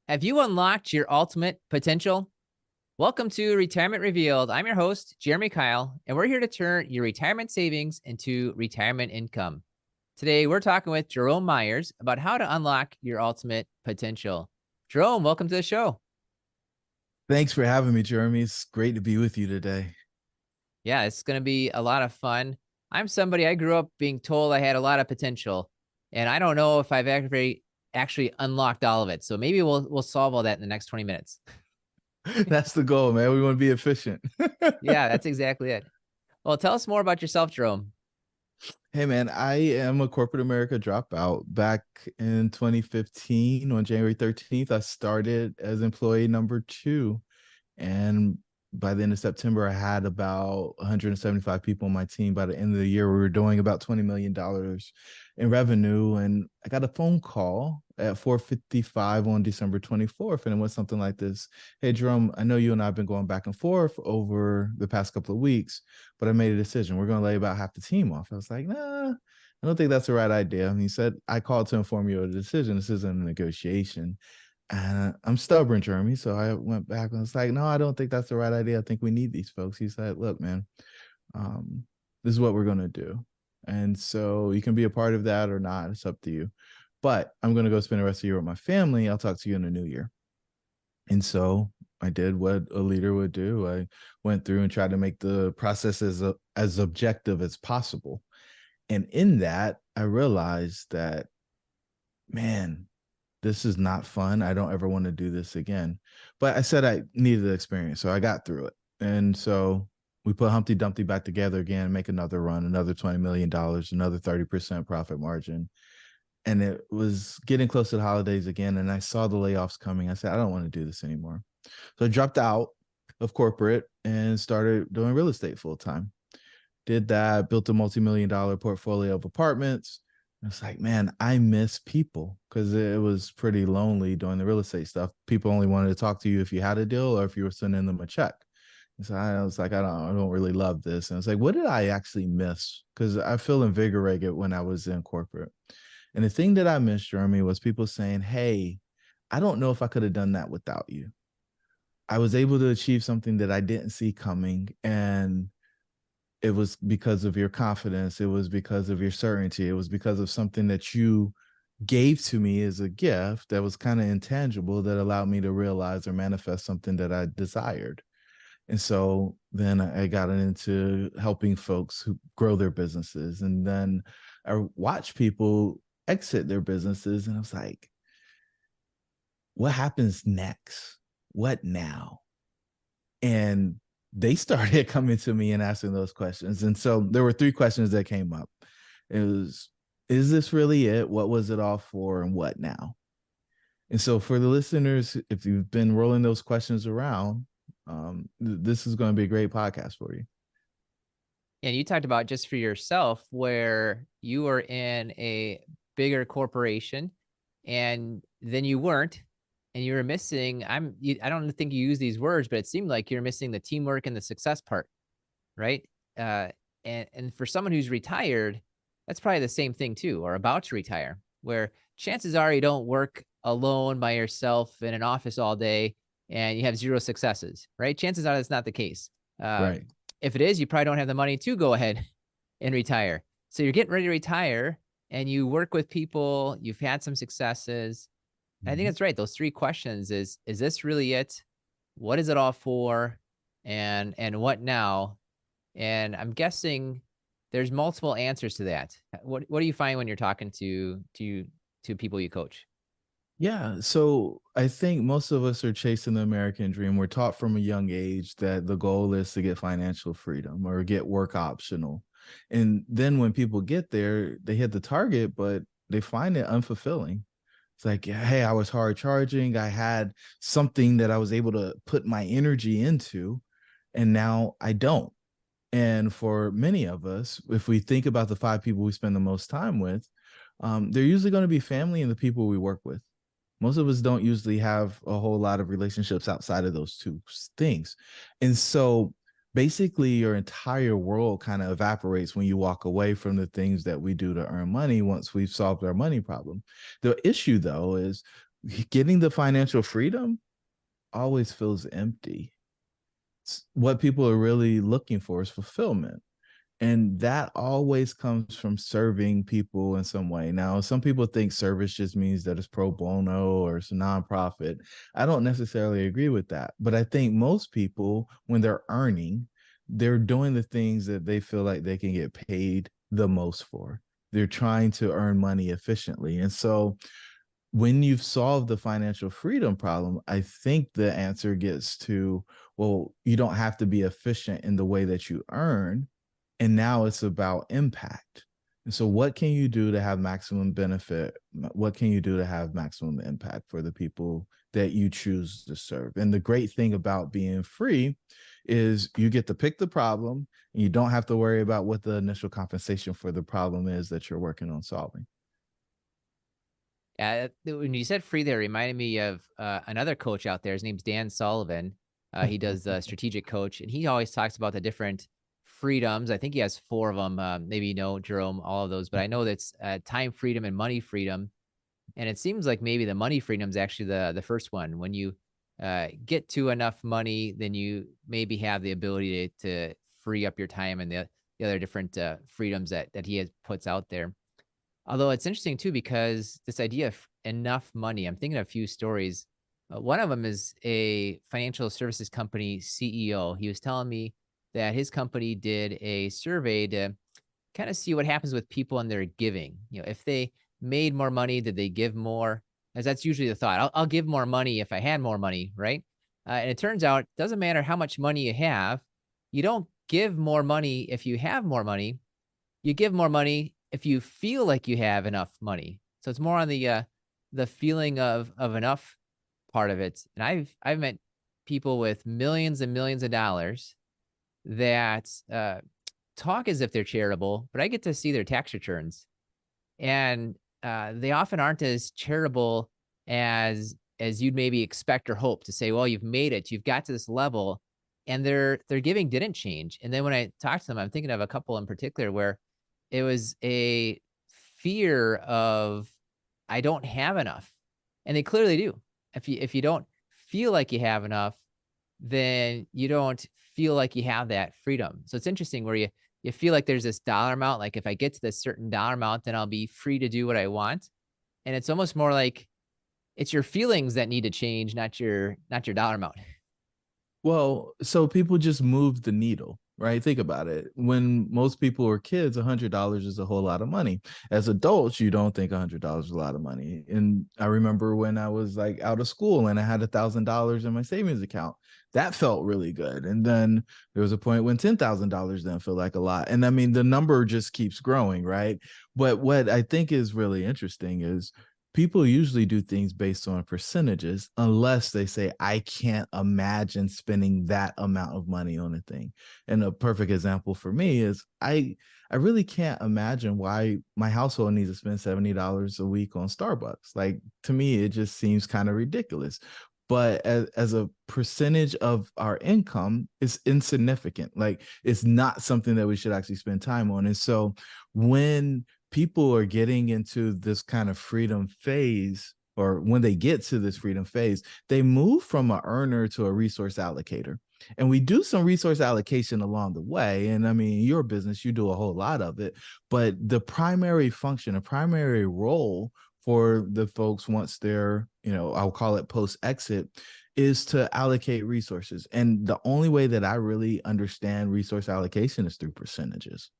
Have you unlocked your ultimate potential? Welcome to Retirement Revealed. I'm your host, Jeremy Keil, and we're here to turn your retirement savings into retirement income. Today, we're talking with Jerome Myers about how to unlock your ultimate potential. Jerome, welcome to the show. Thanks for having me, Jeremy. It's great to be with you today. Yeah, it's going to be a lot of fun. I grew up being told I had a lot of potential, and I don't know if I've actually unlocked all of it. So maybe we'll solve all that in the next 20 minutes. That's the goal, man. We want to be efficient. Yeah, that's exactly it. Well, tell us more about yourself, Jerome. Hey, man, I am a corporate America dropout. Back in 2015, on January 13th, I started as employee number 2. And by the end of September, I had about 175 people on my team. By the end of the year, we were doing about $20 million in revenue. And I got a phone call at 4:55 on December 24th. And it was something like this. Hey, Jerome, I know you and I have been going back and forth over the past couple of weeks, but I made a decision. We're going to lay about half the team off. I was like, nah, I don't think that's the right idea. And he said, I called to inform you of the decision. This isn't a negotiation. And I'm stubborn, Jeremy. So I went back and was like, no, I don't think that's the right idea. I think we need these folks. He said, look, man, this is what we're going to do. And so you can be a part of that or not. It's up to you. But I'm going to go spend the rest of the year with my family. I'll talk to you in the new year. And so I did what a leader would do. I went through and tried to make the process as objective as possible. And in that, I realized that, man, this is not fun. I don't ever want to do this again. But I said I needed the experience. So I got through it. And so we put Humpty Dumpty back together again, make another run, another $20 million, another 30% profit margin. And it was getting close to the holidays again. And I saw the layoffs coming. I said, I don't want to do this anymore. So I dropped out of corporate and started doing real estate full time. Did that, built a multi-million-dollar portfolio of apartments. It's like, man, I miss people because it was pretty lonely doing the real estate stuff. People only wanted to talk to you if you had a deal or if you were sending them a check. And so I was like, I don't really love this. And it's like, what did I actually miss? Because I feel invigorated when I was in corporate. And the thing that I missed, Jeremy, was people saying, hey, I don't know if I could have done that without you. I was able to achieve something that I didn't see coming. And it was because of your confidence. It was because of your certainty. It was because of something that you gave to me as a gift that was kind of intangible that allowed me to realize or manifest something that I desired. And so then I got into helping folks who grow their businesses. And then I watched people exit their businesses. And I was like, what happens next? What now? And they started coming to me and asking those questions. And so there were 3 questions that came up. It was, is this really it? What was it all for? And what now? And so for the listeners, if you've been rolling those questions around, this is going to be a great podcast for you. And you talked about just for yourself where you were in a bigger corporation and then you weren't, and you were missing, I don't think you use these words, but it seemed like you're missing the teamwork and the success part, right? And for someone who's retired, that's probably the same thing too, or about to retire, where chances are you don't work alone by yourself in an office all day and you have 0 successes, right? Chances are that's not the case. Right. If it is, you probably don't have the money to go ahead and retire. So you're getting ready to retire and you work with people, you've had some successes. I think that's right. Those 3 questions is this really it? What is it all for? And what now? And I'm guessing there's multiple answers to that. What do you find when you're talking to people you coach? Yeah. So I think most of us are chasing the American dream. We're taught from a young age that the goal is to get financial freedom or get work optional. And then when people get there, they hit the target, but they find it unfulfilling. It's like, hey, I was hard charging. I had something that I was able to put my energy into, and now I don't. And for many of us, if we think about the 5 people we spend the most time with, they're usually going to be family and the people we work with. Most of us don't usually have a whole lot of relationships outside of those 2 things. And so basically your entire world kind of evaporates when you walk away from the things that we do to earn money once we've solved our money problem. The issue, though, is getting the financial freedom always feels empty. What people are really looking for is fulfillment. And that always comes from serving people in some way. Now, some people think service just means that it's pro bono or it's a nonprofit. I don't necessarily agree with that. But I think most people, when they're earning, they're doing the things that they feel like they can get paid the most for. They're trying to earn money efficiently. And so when you've solved the financial freedom problem, I think the answer gets to, well, you don't have to be efficient in the way that you earn. And now it's about impact. And so, what can you do to have maximum benefit? What can you do to have maximum impact for the people that you choose to serve? And the great thing about being free is you get to pick the problem and you don't have to worry about what the initial compensation for the problem is that you're working on solving. When you said free there, it reminded me of another coach out there. His name's Dan Sullivan. He does strategic coach, and he always talks about the different freedoms. I think he has four of them. Maybe you know, Jerome, all of those, but I know that's time freedom and money freedom. And it seems like maybe the money freedom is actually the first one. When you get to enough money, then you maybe have the ability to free up your time and the other different freedoms that he has puts out there. Although it's interesting too, because this idea of enough money, I'm thinking of a few stories. One of them is a financial services company CEO. He was telling me that his company did a survey to kind of see what happens with people and their giving. You know, if they made more money, did they give more? As that's usually the thought. I'll give more money if I had more money, right? And it turns out it doesn't matter how much money you have. You don't give more money if you have more money. You give more money if you feel like you have enough money. So it's more on the feeling of enough part of it. And I've met people with millions and millions of dollars that talk as if they're charitable, but I get to see their tax returns, and they often aren't as charitable as you'd maybe expect or hope to say, well, you've made it, you've got to this level, and their giving didn't change. And then when I talked to them, I'm thinking of a couple in particular where it was a fear of I don't have enough. And they clearly do. If you don't feel like you have enough, then you don't feel like you have that freedom. So it's interesting where you feel like there's this dollar amount, like if I get to this certain dollar amount, then I'll be free to do what I want. And it's almost more like it's your feelings that need to change, not your dollar amount. Well, so people just move the needle, right? Think about it. When most people were kids, $100 is a whole lot of money. As adults, you don't think $100 is a lot of money. And I remember when I was like out of school and I had $1,000 in my savings account, that felt really good. And then there was a point when $10,000 didn't feel like a lot. And I mean, the number just keeps growing, right? But what I think is really interesting is people usually do things based on percentages unless they say I can't imagine spending that amount of money on a thing. And a perfect example for me is I really can't imagine why my household needs to spend $70 a week on Starbucks. Like, to me it just seems kind of ridiculous, but as a percentage of our income, it's insignificant. Like, it's not something that we should actually spend time on. And so when people are getting into this kind of freedom phase, or when they get to this freedom phase, they move from an earner to a resource allocator. And we do some resource allocation along the way. And I mean, your business, you do a whole lot of it. But the primary function, a primary role for the folks once they're, I'll call it post exit, is to allocate resources. And the only way that I really understand resource allocation is through percentages.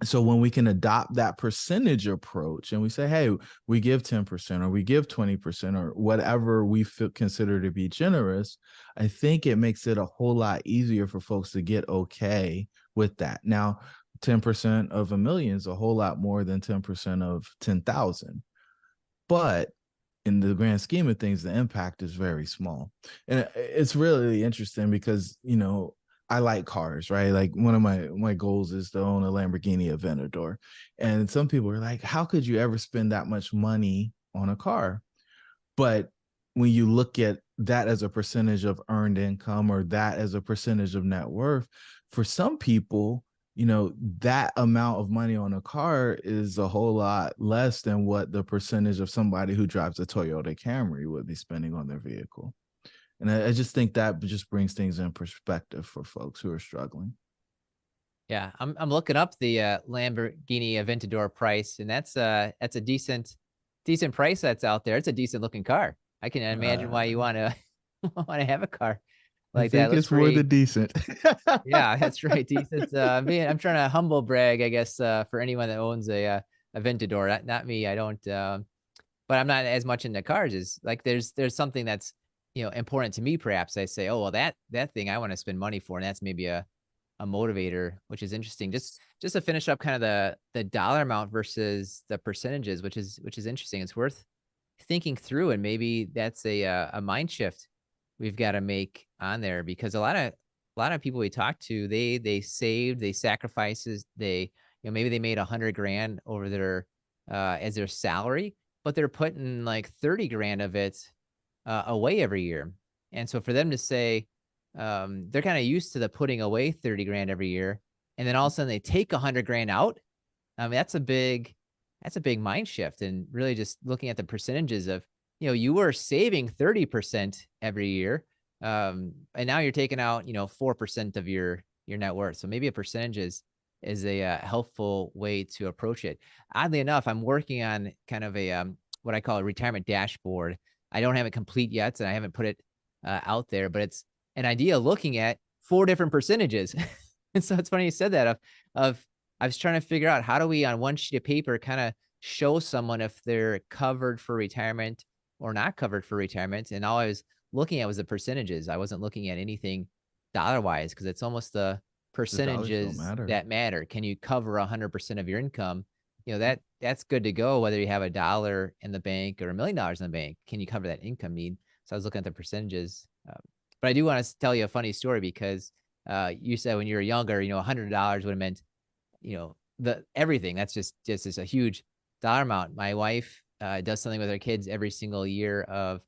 So when we can adopt that percentage approach and we say, hey, we give 10% or we give 20% or whatever we consider to be generous, I think it makes it a whole lot easier for folks to get okay with that. Now, 10% of a million is a whole lot more than 10% of 10,000. But in the grand scheme of things, the impact is very small. And it's really interesting because, I like cars, right? Like, one of my goals is to own a Lamborghini Aventador. And some people are like, how could you ever spend that much money on a car? But when you look at that as a percentage of earned income or that as a percentage of net worth, for some people, that amount of money on a car is a whole lot less than what the percentage of somebody who drives a Toyota Camry would be spending on their vehicle. And I just think that just brings things in perspective for folks who are struggling. Yeah, I'm looking up the Lamborghini Aventador price, and that's a decent price that's out there. It's a decent looking car. I can imagine why you Uh, want to want to have a car I like that. think Looks it's more pretty. than decent. Yeah, that's right. Decent. I'm trying to humble brag, I guess, for anyone that owns a Aventador. Not me. I don't. But I'm not as much into cars as like there's something that's important to me. Perhaps I say, oh well, that thing I want to spend money for, and that's maybe a motivator, which is interesting. Just to finish up kind of the dollar amount versus the percentages, which is interesting. It's worth thinking through, and maybe that's a mind shift we've got to make on there because a lot of people we talk to, they saved, they sacrifices, they maybe they made 100 grand over their as their salary, but they're putting like 30 grand of it away every year. And so for them to say, they're kind of used to the putting away 30 grand every year, and then all of a sudden they take 100 grand out. I mean, that's a big mind shift, and really just looking at the percentages of, you were saving 30% every year, and now you're taking out, 4% of your net worth. So maybe a percentage is a helpful way to approach it. Oddly enough, I'm working on kind of a what I call a retirement dashboard. I don't have it complete yet, and I haven't put it out there, but it's an idea looking at four different percentages. And so it's funny you said that of I was trying to figure out how do we on one sheet of paper kind of show someone if they're covered for retirement or not covered for retirement. And all I was looking at was the percentages. I wasn't looking at anything dollar wise because it's almost the The dollars don't percentages matter. that matter. Can you cover 100% of your income? That's good to go. Whether you have $1 in the bank or $1 million in the bank, can you cover that income need? So I was looking at the percentages. But I do want to tell you a funny story because you said when you were younger, $100 would have meant, the everything. That's just a huge dollar amount. My wife does something with her kids every single year of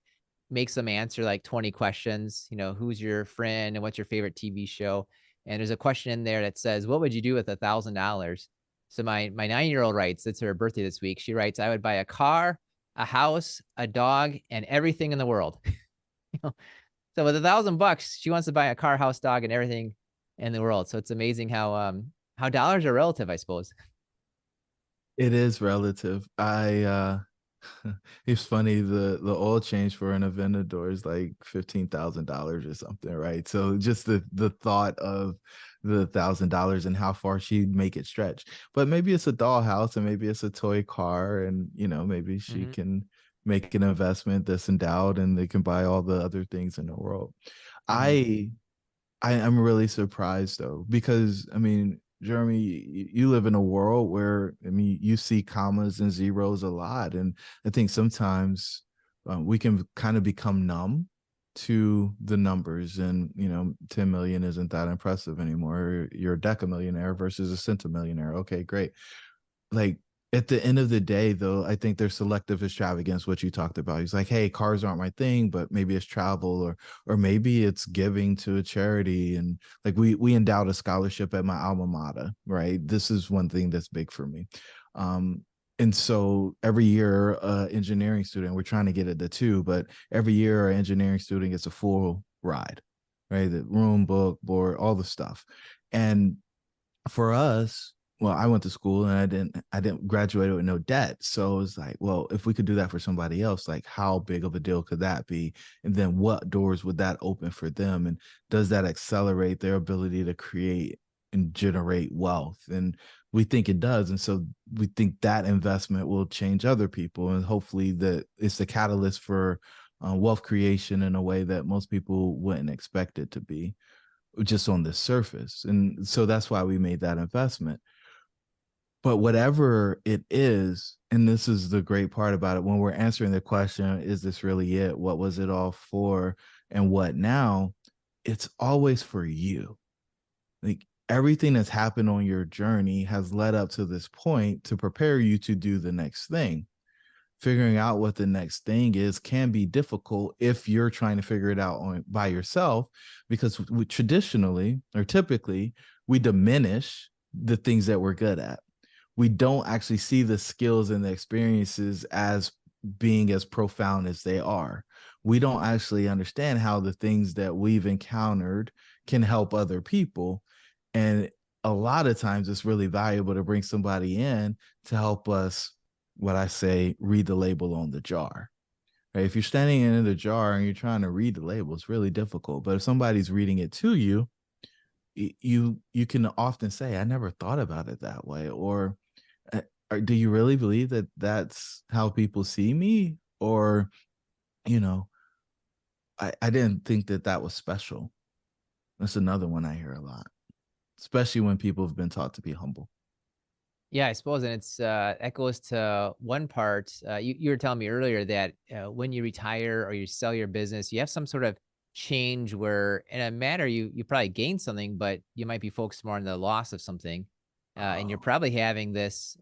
makes them answer like 20 questions. Who's your friend and what's your favorite TV show? And there's a question in there that says, "What would you do with $1,000?" So my 9-year-old writes, it's her birthday this week. She writes, "I would buy a car, a house, a dog, and everything in the world." You know, so with $1,000, she wants to buy a car, house, dog, and everything in the world. So it's amazing how dollars are relative, I suppose. It is relative. It's funny, the oil change for an Aventador is like $15,000 or something, right? So just the thought of the $1,000 and how far she'd make it stretch. But maybe it's a dollhouse and maybe it's a toy car, and maybe she Mhm, can make an investment that's endowed and they can buy all the other things in the world. mhm, I I am really surprised though, because I mean, Jeremy, you live in a world where I mean, you see commas and zeros a lot, and I think sometimes we can kind of become numb to the numbers, and 10 million isn't that impressive anymore. You're a decamillionaire versus a centimillionaire. Okay, great. Like, at the end of the day, though, I think there's selective extravagance, what you talked about. He's like, hey, cars aren't my thing, but maybe it's travel, or maybe it's giving to a charity. And like, we endowed a scholarship at my alma mater, right? This is one thing that's big for me. And so every year, engineering student, we're trying to get it to two, but every year, our engineering student gets a full ride, right? The room, book, board, all the stuff. And for us, well, I went to school and I didn't graduate with no debt. So it's like, well, if we could do that for somebody else, like how big of a deal could that be? And then what doors would that open for them? And does that accelerate their ability to create and generate wealth? And we think it does. And so we think that investment will change other people. And hopefully that it's the catalyst for wealth creation in a way that most people wouldn't expect it to be, just on the surface. And so that's why we made that investment. But whatever it is, and this is the great part about it, when we're answering the question, is this really it? What was it all for? And what now? It's always for you. Like, everything that's happened on your journey has led up to this point to prepare you to do the next thing. Figuring out what the next thing is can be difficult if you're trying to figure it out by yourself, because we traditionally or typically we diminish the things that we're good at. We don't actually see the skills and the experiences as being as profound as they are. We don't actually understand how the things that we've encountered can help other people. And a lot of times it's really valuable to bring somebody in to help us, what I say, read the label on the jar. Right? If you're standing in the jar and you're trying to read the label, it's really difficult. But if somebody's reading it to you, you can often say, I never thought about it that way. Or do you really believe that that's how people see me? Or, you know, I didn't think that that was special. That's another one I hear a lot, especially when people have been taught to be humble. Yeah, I suppose, and it's that goes to one part. You were telling me earlier that when you retire or you sell your business, you have some sort of change where, in a matter, you probably gain something, but you might be focused more on the loss of something, and you're Oh, probably having this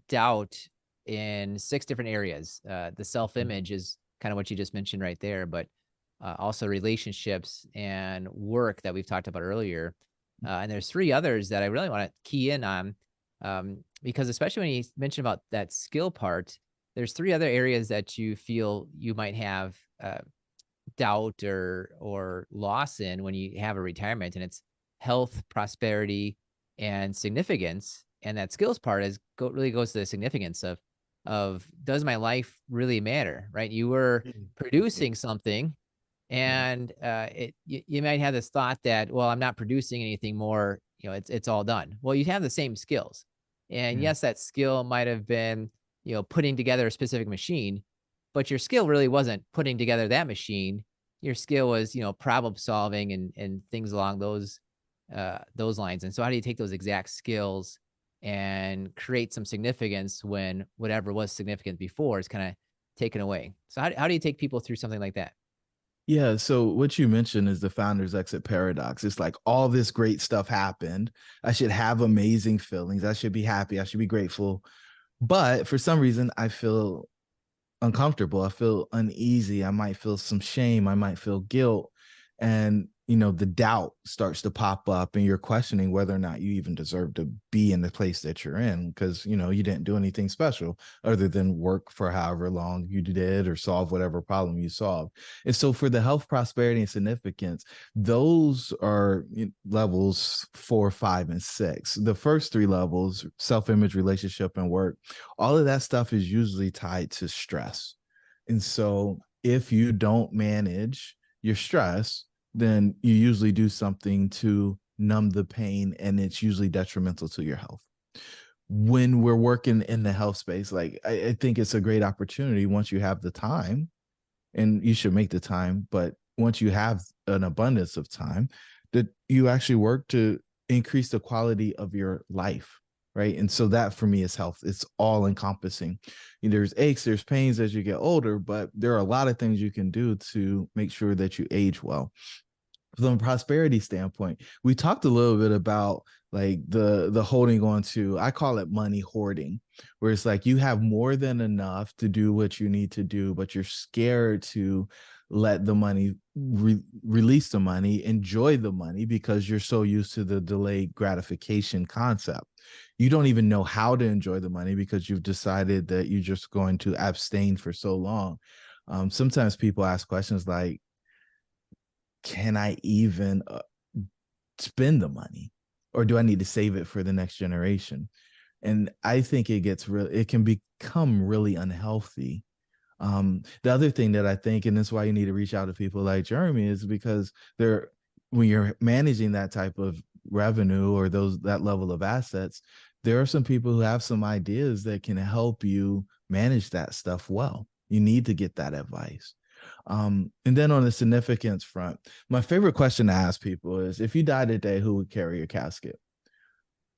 doubt in 6 different areas. The mm, self-image is kind of what you just mentioned right there, but also relationships and work that we've talked about earlier. And there's 3 others that I really want to key in on, because especially when you mentioned about that skill part, there's 3 other areas that you feel you might have doubt or loss in when you have a retirement, and it's health, prosperity, and significance. And that skills part really goes to the significance of does my life really matter, right? You were mm, yeah, producing something, yeah, and you might have this thought that, well, I'm not producing anything more, it's all done. Well, you have the same skills, and yeah, yes, that skill might have been, putting together a specific machine, but your skill really wasn't putting together that machine. Your skill was, problem solving and things along those lines. And so how do you take those exact skills and create some significance when whatever was significant before is kind of taken away? So how do you take people through something like that? yeah. So what you mentioned is the founder's exit paradox. It's like all this great stuff happened. I should have amazing feelings. I should be happy. I should be grateful. But for some reason, I feel uncomfortable. I feel uneasy. I might feel some shame. I might feel guilt. And, the doubt starts to pop up and you're questioning whether or not you even deserve to be in the place that you're in because, you didn't do anything special other than work for however long you did or solve whatever problem you solved. And so for the health, prosperity, and significance, those are levels 4, 5, and 6. The first 3 levels, self-image, relationship, and work, all of that stuff is usually tied to stress. And so if you don't manage your stress, then you usually do something to numb the pain, and it's usually detrimental to your health. When we're working in the health space, like I think it's a great opportunity once you have the time, and you should make the time, but once you have an abundance of time, that you actually work to increase the quality of your life, right? And so that for me is health. It's all encompassing. There's aches, there's pains as you get older, but there are a lot of things you can do to make sure that you age well. From a prosperity standpoint, we talked a little bit about like the holding on to, I call it money hoarding, where it's like you have more than enough to do what you need to do, but you're scared to let the money release the money, enjoy the money because you're so used to the delayed gratification concept. You don't even know how to enjoy the money because you've decided that you're just going to abstain for so long. Sometimes people ask questions like, can I even spend the money, or do I need to save it for the next generation? And I think it can become really unhealthy. The other thing that I think, and that's why you need to reach out to people like Jeremy, is because when you're managing that type of revenue or that level of assets, there are some people who have some ideas that can help you manage that stuff well. You need to get that advice. And then on the significance front, my favorite question to ask people is, if you died today, who would carry your casket?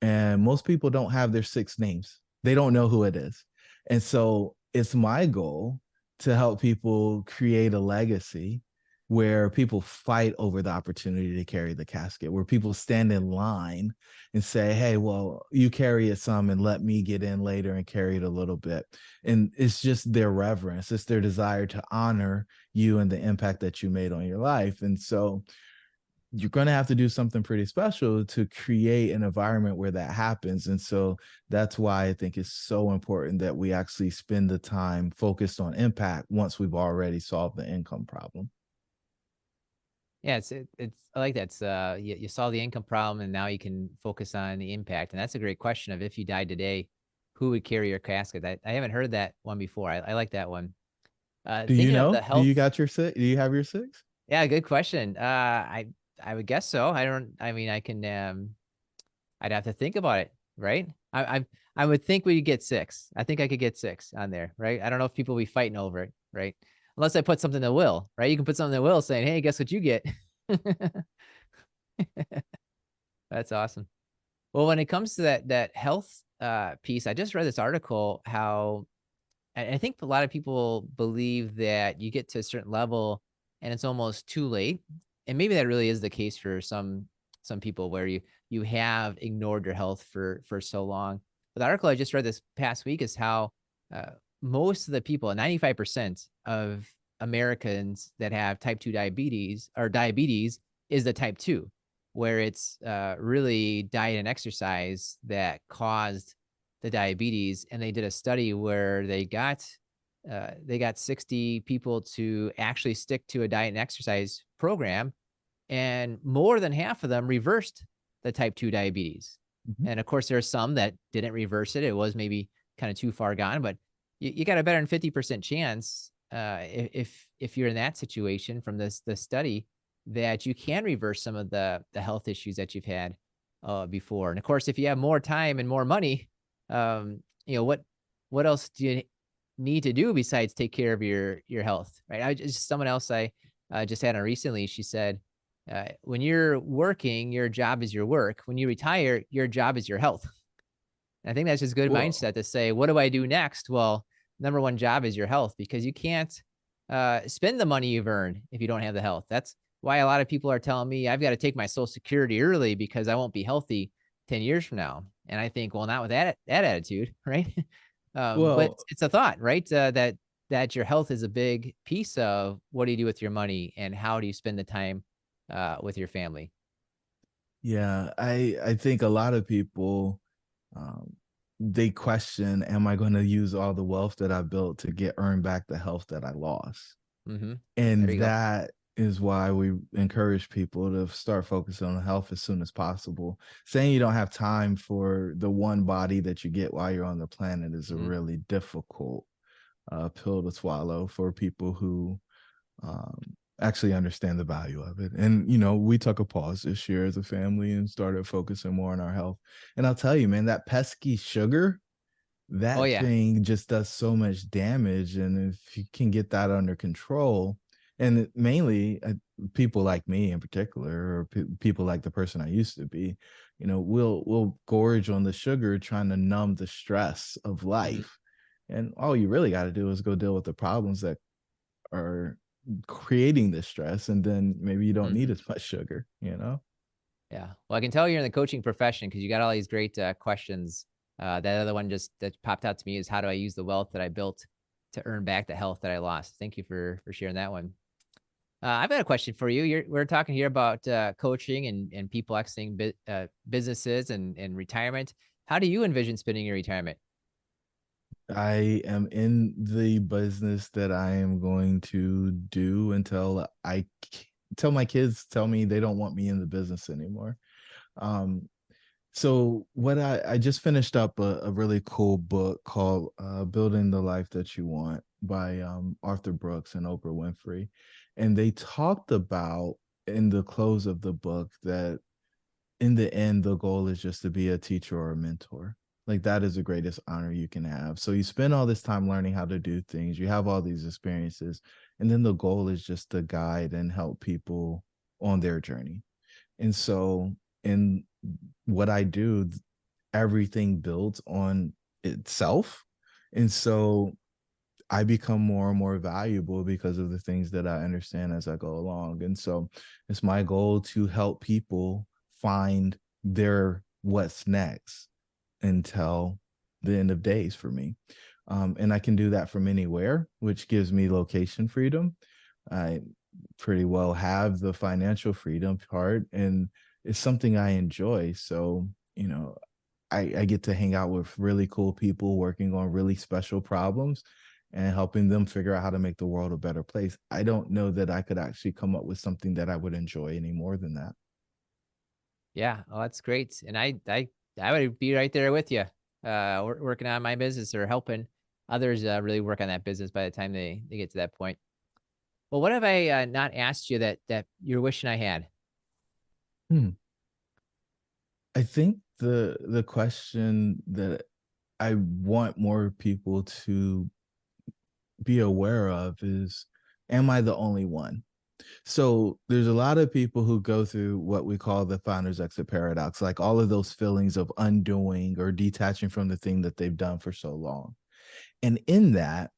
And most people don't have their 6 names. They don't know who it is. And so it's my goal to help people create a legacy where people fight over the opportunity to carry the casket, where people stand in line and say, hey, well, you carry it some and let me get in later and carry it a little bit. And it's just their reverence, it's their desire to honor you and the impact that you made on your life. And so you're going to have to do something pretty special to create an environment where that happens. And so that's why I think it's so important that we actually spend the time focused on impact once we've already solved the income problem. Yeah, it's I like that. It's you solve the income problem and now you can focus on the impact. And that's a great question of if you died today, who would carry your casket? I haven't heard that one before. I like that one. Do you Thinking of the know? Do you health. got your six? Do you have your six? Yeah, good question. I would guess so. I don't. I mean, I can. I'd have to think about it, right? I would think we get six. I think I could get six on there, right? I don't know if people will be fighting over it, right? Unless I put something in the will, right? You can put something in the will saying, "Hey, guess what you get." That's awesome. Well, when it comes to that health piece, I just read this article how I think a lot of people believe that you get to a certain level and it's almost too late. And maybe that really is the case for some people where you have ignored your health for so long. But the article I just read this past week is how uh, most of the people, 95% of Americans that have type 2 diabetes or diabetes is the type 2, where it's really diet and exercise that caused the diabetes. And they did a study where they got 60 people to actually stick to a diet and exercise program, and more than half of them reversed the type 2 diabetes. Mhm. And of course, there are some that didn't reverse it. It was maybe kind of too far gone, but you got a better than 50% chance if you're in that situation from this study that you can reverse some of the health issues that you've had before. And of course, if you have more time and more money, what else do you need to do besides take care of your health, right? I just someone else I just had on recently. She said, when you're working, your job is your work. When you retire, your job is your health. And I think that's just good Well, mindset to say, what do I do next? Well, number one job is your health because you can't spend the money you've earned if you don't have the health. That's why a lot of people are telling me I've got to take my social security early because I won't be healthy 10 years from now. And I think, well, not with that attitude, right? But well, it's a thought, right? That your health is a big piece of what do you do with your money and how do you spend the time with your family. yeah, I think a lot of people um, they question, am I going to use all the wealth that I built to get earn back the health that I lost? Mm-hmm. And There you go. that is why we encourage people to start focusing on health as soon as possible. Saying you don't have time for the one body that you get while you're on the planet is a Mm-hmm. really difficult pill to swallow for people who um, actually understand the value of it. And, we took a pause this year as a family and started focusing more on our health. And I'll tell you, man, that pesky sugar, Oh that yeah. thing just does so much damage. And if you can get that under control, and mainly people like me in particular, or people like the person I used to be, we'll gorge on the sugar trying to numb the stress of Mm-hmm. life. And all you really got to do is go deal with the problems that are creating this stress, and then maybe you don't need Mm-hmm. as much sugar. Yeah. Well, I can tell you're in the coaching profession because you got all these great questions. That other one just that popped out to me is how do I use the wealth that I built to earn back the health that I lost? Thank you for sharing that one. I've got a question for you. We're talking here about coaching and people exiting businesses and retirement. How do you envision spending your retirement? I am in the business that I am going to do until until my kids tell me they don't want me in the business anymore. Um, so what I just finished up a really cool book called Building the Life That You Want by Arthur Brooks and Oprah Winfrey. And they talked about in the close of the book that in the end, the goal is just to be a teacher or a mentor. Like that is the greatest honor you can have. So you spend all this time learning how to do things, you have all these experiences, and then the goal is just to guide and help people on their journey. And so, in what I do, everything builds on itself. And so I become more and more valuable because of the things that I understand as I go along. And so it's my goal to help people find their what's next until the end of days for me. And I can do that from anywhere, which gives me location freedom. I pretty well have the financial freedom part, and it's something I enjoy. So, you know, I get to hang out with really cool people working on really special problems and helping them figure out how to make the world a better place. I don't know that I could actually come up with something that I would enjoy any more than that. Yeah, oh, that's great, and I would be right there with you, working on my business or helping others, really work on that business by the time they get to that point. Well, what have I, not asked you that you're wishing I had? Hmm. I think the question that I want more people to be aware of is, am I the only one? So there's a lot of people who go through what we call the founder's exit paradox, like all of those feelings of undoing or detaching from the thing that they've done for so long. And in that,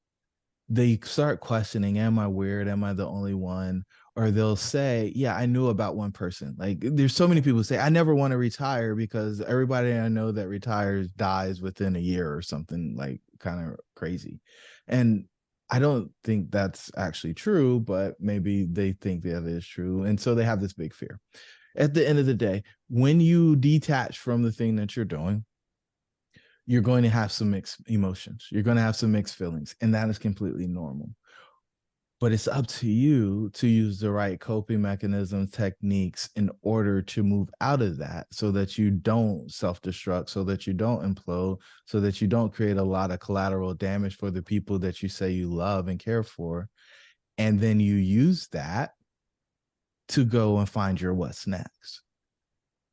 they start questioning, am I weird? Am I the only one? Or they'll say, yeah, I knew about one person. Like there's so many people who say, I never want to retire because everybody I know that retires dies within a year or something, like kind of crazy. And I don't think that's actually true, but maybe they think that is true. And so they have this big fear. At the end of the day, when you detach from the thing that you're doing, you're going to have some mixed emotions. You're going to have some mixed feelings, and that is completely normal. But it's up to you to use the right coping mechanisms, techniques in order to move out of that so that you don't self destruct, so that you don't implode, so that you don't create a lot of collateral damage for the people that you say you love and care for. And then you use that to go and find your what's next.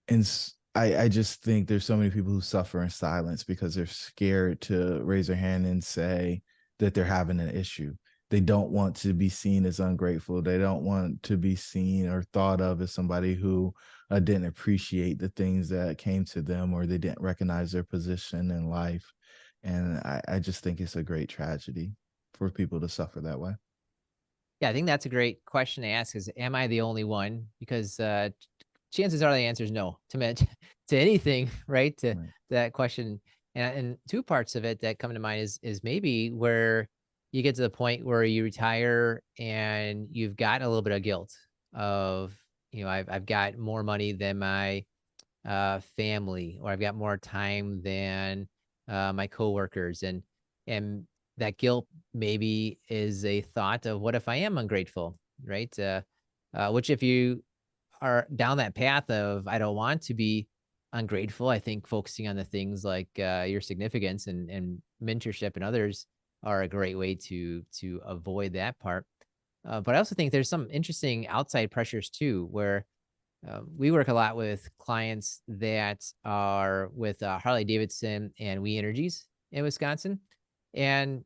And I just think there's so many people who suffer in silence because they're scared to raise their hand and say that they're having an issue. They don't want to be seen as ungrateful. They don't want to be seen or thought of as somebody who didn't appreciate the things that came to them, or they didn't recognize their position in life. And I just think it's a great tragedy for people to suffer that way. Yeah, I think that's a great question to ask is, am I the only one? Because, chances are the answer is no to to anything, right? To Right. that question. And two parts of it that come to mind is maybe where you get to the point where you retire and you've got a little bit of guilt of, I've got more money than my family, or I've got more time than my coworkers, and that guilt maybe is a thought of what if I am ungrateful, right? Which if you are down that path of I don't want to be ungrateful, I think focusing on the things like your significance and mentorship and others are a great way to avoid that part. But I also think there's some interesting outside pressures too, where we work a lot with clients that are with Harley Davidson and We Energies in Wisconsin. And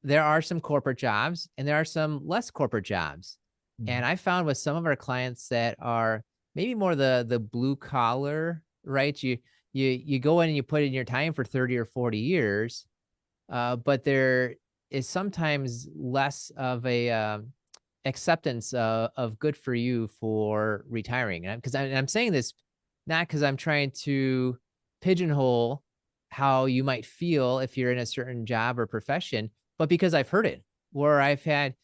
there are some corporate jobs and there are some less corporate jobs. And Mhm. I found with some of our clients that are maybe more the blue collar, right? You go in and you put in your time for 30 or 40 years, but there is sometimes less of a acceptance of good for you for retiring. And because I'm saying this not because I'm trying to pigeonhole how you might feel if you're in a certain job or profession, but because I've heard it where I've had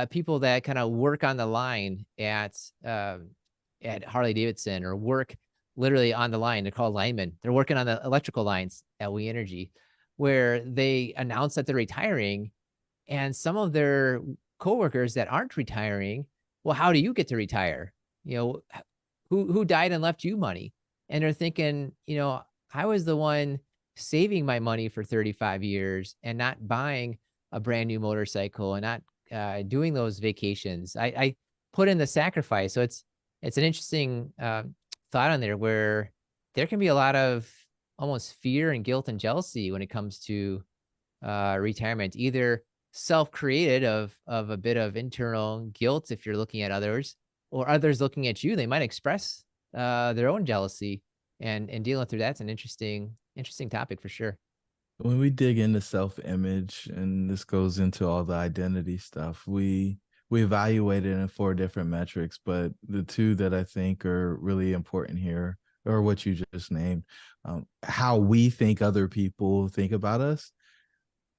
people that kind of work on the line at Harley Davidson or work literally on the line. They're called linemen. They're working on the electrical lines at We Energy, where they announce that they're retiring, and some of their coworkers that aren't retiring, well, how do you get to retire? You know, who died and left you money? And they're thinking, I was the one saving my money for 35 years and not buying a brand new motorcycle and not doing those vacations. I put in the sacrifice. So it's an interesting thought on there where there can be a lot of almost fear and guilt and jealousy when it comes to retirement, either self-created of a bit of internal guilt if you're looking at others, or others looking at you. They might express their own jealousy, and dealing through that's an interesting topic for sure. When we dig into self-image, and this goes into all the identity stuff, we evaluate it in four different metrics, but the two that I think are really important here are what you just named. How we think other people think about us.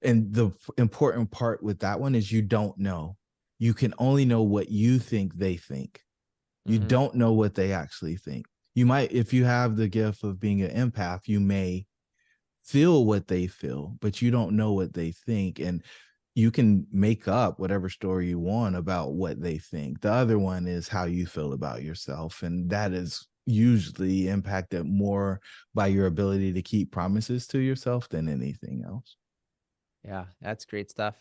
And the important part with that one is you don't know. you can only know what you think they think. You Hmm. don't know what they actually think. You might, if you have the gift of being an empath, you may feel what they feel, but you don't know what they think. And you can make up whatever story you want about what they think. The other one is how you feel about yourself. And that is usually impacted more by your ability to keep promises to yourself than anything else. Yeah, that's great stuff.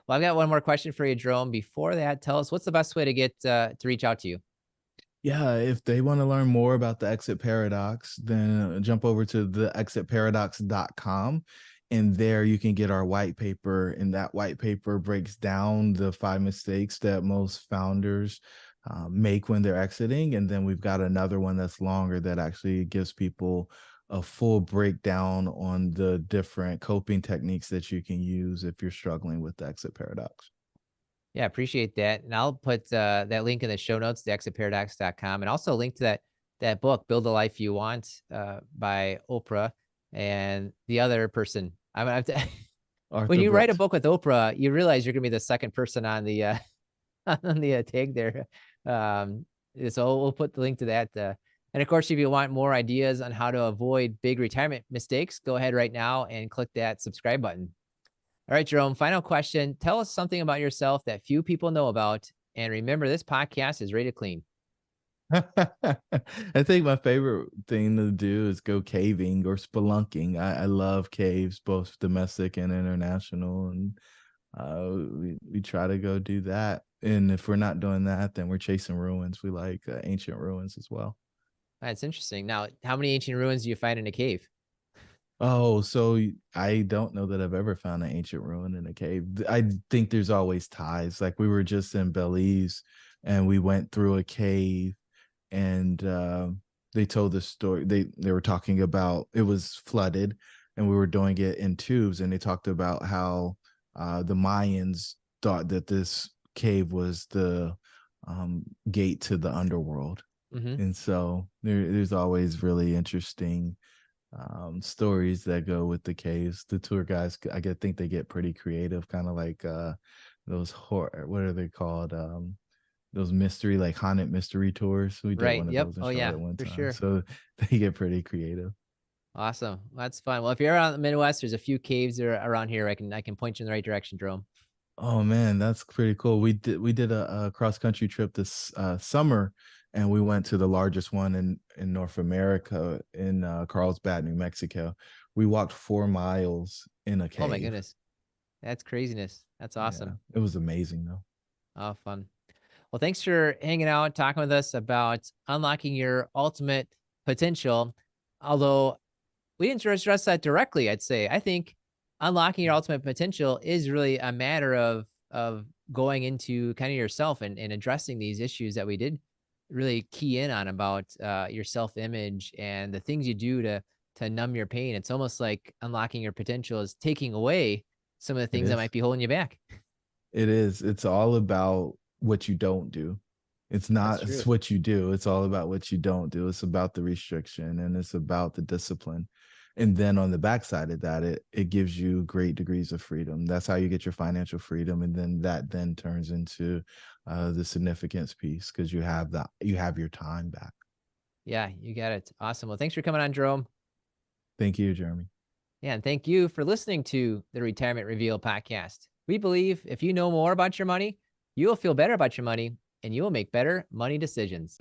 Well, I've got one more question for you, Jerome. Before that, tell us what's the best way to get to reach out to you? Yeah, if they want to learn more about the exit paradox, then jump over to theexitparadox.com. And there you can get our white paper. And that white paper breaks down the 5 mistakes that most founders make when they're exiting. And then we've got another one that's longer that actually gives people a full breakdown on the different coping techniques that you can use if you're struggling with the exit paradox. Yeah, appreciate that. And I'll put that link in the show notes, theexitparadox.com, and also a link to that book, Build the Life You Want, by Oprah and the other person. I'm gonna have to when Arthur you write a Brooks. book with Oprah, you realize you're gonna be the second person on the on the tag there. Um, so we'll put the link to that. And of course, if you want more ideas on how to avoid big retirement mistakes, go ahead right now and click that subscribe button. All right, Jerome, final question. Tell us something about yourself that few people know about. And remember, this podcast is rated clean. I think my favorite thing to do is go caving or spelunking. I love caves, both domestic and international, and we try to go do that. And if we're not doing that, then we're chasing ruins. We like ancient ruins as well. That's interesting. Now, how many ancient ruins do you find in a cave? Oh, so I don't know that I've ever found an ancient ruin in a cave. I think there's always ties. Like we were just in Belize and we went through a cave and they told the story. They were talking about it was flooded and we were doing it in tubes and they talked about how the Mayans thought that this cave was the gate to the underworld. Hmm. And so there's always really interesting stories that go with the caves. The tour guys, think they get pretty creative, kind of like those horror, what are they called? Those mystery, like haunted mystery tours. We did Right. one of Yep. those in Oh, yeah, Charlotte one for time. sure. So they get pretty creative. Awesome. That's fun. Well, if you're around the Midwest, there's a few caves that are around here. I can point you in the right direction, Jerome. Oh man, that's pretty cool. We did a cross country trip this summer, and we went to the largest one in North America in Carlsbad, New Mexico. We walked 4 miles in a Oh my cave. goodness. That's craziness. That's Yeah, awesome. it was amazing though. Oh, fun. Well, thanks for hanging out, talking with us about unlocking your ultimate potential. Although we didn't address that directly, I'd say. I think unlocking your ultimate potential is really a matter of going into kind of yourself and addressing these issues that we did really key in on about your self-image and the things you do to numb your pain. It's almost like unlocking your potential is taking away some of the It things that might is. be holding you back. It is. It's all about what you don't do. It's That's not it's true. what you do. It's all about what you don't do. It's about the restriction and it's about the discipline. And then on the backside of that, it gives you great degrees of freedom. That's how you get your financial freedom. And then that then turns into the significance piece because you have your time back. Yeah, you got it. Awesome. Well, thanks for coming on, Jerome. Thank you, Jeremy. Yeah, and thank you for listening to the Retirement Reveal podcast. We believe if you know more about your money, you will feel better about your money and you will make better money decisions.